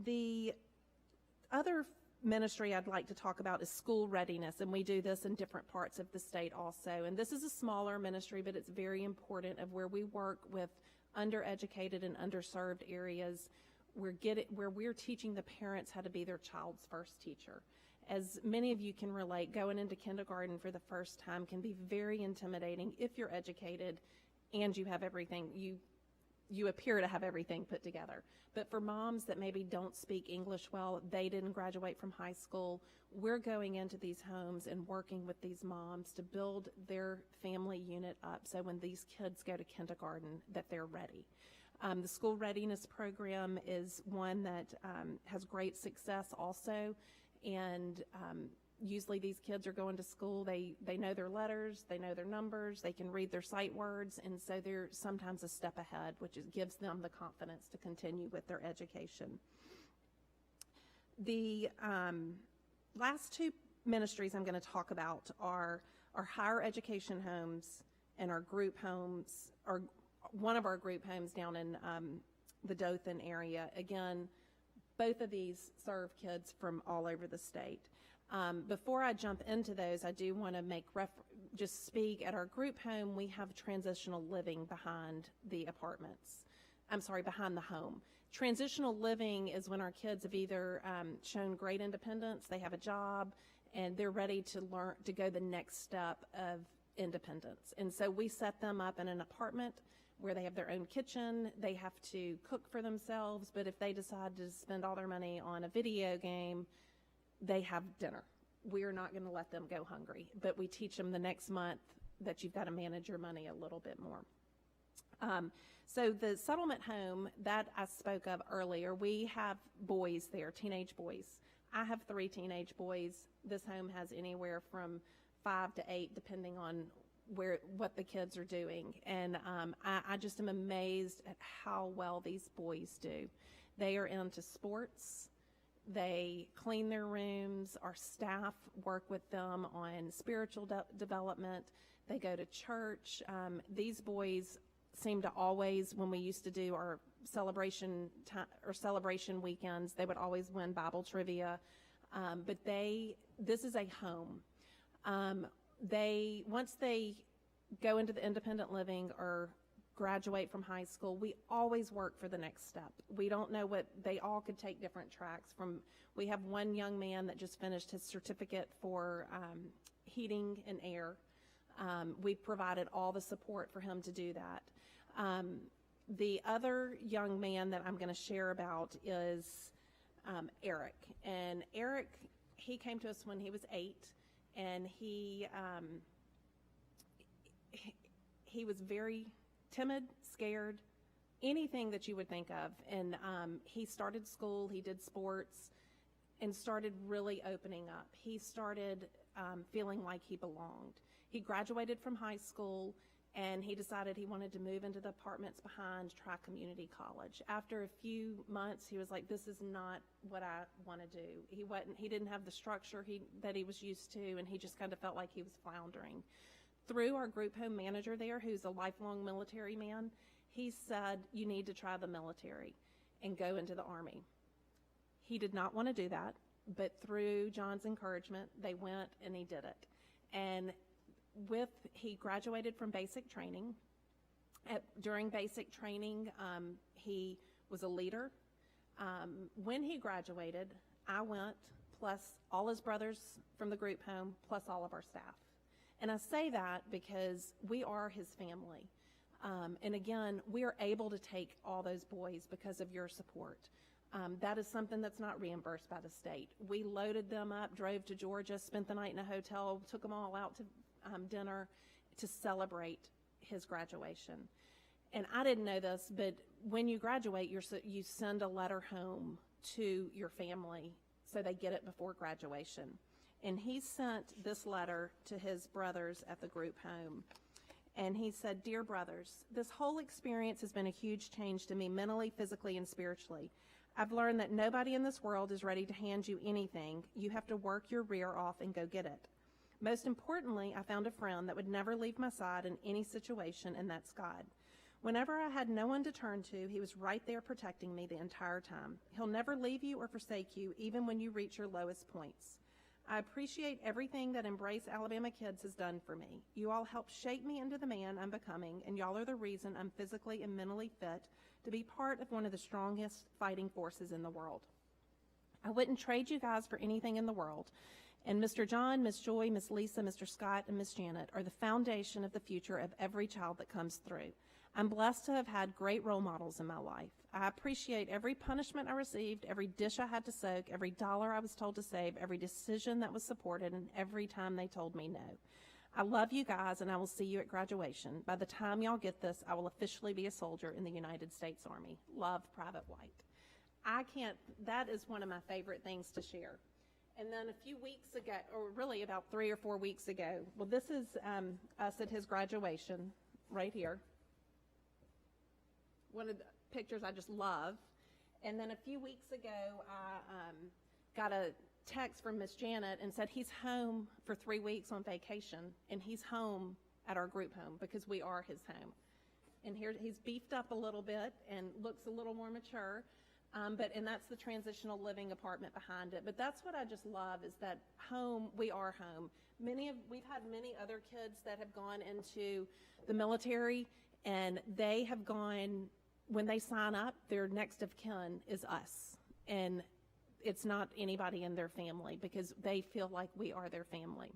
The other ministry I'd like to talk about is school readiness, and we do this in different parts of the state also. And this is a smaller ministry, but it's very important, of where we work with undereducated and underserved areas. Where we're teaching the parents how to be their child's first teacher. As many of you can relate, going into kindergarten for the first time can be very intimidating if you're educated and you have everything, you appear to have everything put together. But for moms that maybe don't speak English well, they didn't graduate from high school, we're going into these homes and working with these moms to build their family unit up so when these kids go to kindergarten that they're ready. The school readiness program is one that has great success also, and usually these kids are going to school, they know their letters, they know their numbers, they can read their sight words, and so they're sometimes a step ahead, which gives them the confidence to continue with their education. The last two ministries I'm going to talk about are our higher education homes and our group homes, or one of our group homes down in the Dothan area. Again, both of these serve kids from all over the state. Before I jump into those, I do want to just speak at our group home. We have transitional living behind the apartments. Behind the home. Transitional living is when our kids have either shown great independence, they have a job, and they're ready to learn to go the next step of independence. And so we set them up in an apartment where they have their own kitchen, they have to cook for themselves, but if they decide to spend all their money on a video game, they have dinner. We're not going to let them go hungry, but we teach them the next month that you've got to manage your money a little bit more. So the settlement home that I spoke of earlier, we have boys there, teenage boys. I have 3 teenage boys. This home has anywhere from 5 to 8, depending on what the kids are doing, and I just am amazed at how well these boys do. They are into sports, they clean their rooms, our staff work with them on spiritual development, they go to church. These boys seem to always, when we used to do our celebration weekends, they would always win Bible trivia, but this is a home. Once they go into the independent living or graduate from high school, we always work for the next step. We don't know they all could take different tracks. We have one young man that just finished his certificate for heating and air. We provided all the support for him to do that. The other young man that I'm going to share about is Eric. And Eric, he came to us when he was 8. And he was very timid, scared, anything that you would think of. And he started school, he did sports, and started really opening up. He started feeling like he belonged. He graduated from high school, and he decided he wanted to move into the apartments behind, try community college. After a few months, he was like, this is not what I want to do. He didn't have the structure that he was used to, and he just kind of felt like he was floundering. Through our group home manager there, who's a lifelong military man, he said, you need to try the military and go into the Army. He did not want to do that, but through John's encouragement, they went and he did it. And he graduated from basic training. During basic training, he was a leader. When he graduated, I went, plus all his brothers from the group home, plus all of our staff. And I say that because we are his family. And again, we are able to take all those boys because of your support. That is something that's not reimbursed by the state. We loaded them up, drove to Georgia, spent the night in a hotel, took them all out to dinner to celebrate his graduation. And I didn't know this, but when you graduate, you send a letter home to your family so they get it before graduation. And he sent this letter to his brothers at the group home. And he said, "Dear brothers, this whole experience has been a huge change to me mentally, physically, and spiritually. I've learned that nobody in this world is ready to hand you anything. You have to work your rear off and go get it. Most importantly, I found a friend that would never leave my side in any situation, and that's God. Whenever I had no one to turn to, he was right there protecting me the entire time. He'll never leave you or forsake you, even when you reach your lowest points. I appreciate everything that Embrace Alabama Kids has done for me. You all helped shape me into the man I'm becoming, and y'all are the reason I'm physically and mentally fit to be part of one of the strongest fighting forces in the world. I wouldn't trade you guys for anything in the world. And Mr. John, Miss Joy, Miss Lisa, Mr. Scott, and Miss Janet are the foundation of the future of every child that comes through. I'm blessed to have had great role models in my life. I appreciate every punishment I received, every dish I had to soak, every dollar I was told to save, every decision that was supported, and every time they told me no. I love you guys, and I will see you at graduation. By the time y'all get this, I will officially be a soldier in the United States Army. Love, Private White. That is one of my favorite things to share. And then a few weeks ago, or really about 3 or 4 weeks ago, well, this is us at his graduation right here. One of the pictures I just love. And then a few weeks ago, I got a text from Miss Janet and said he's home for 3 weeks on vacation, and he's home at our group home because we are his home. And here he's beefed up a little bit and looks a little more mature. And that's the Transitional Living apartment behind it. But that's what I just love is that home, we are home. We've had many other kids that have gone into the military, and they have gone, when they sign up, their next of kin is us. And it's not anybody in their family because they feel like we are their family.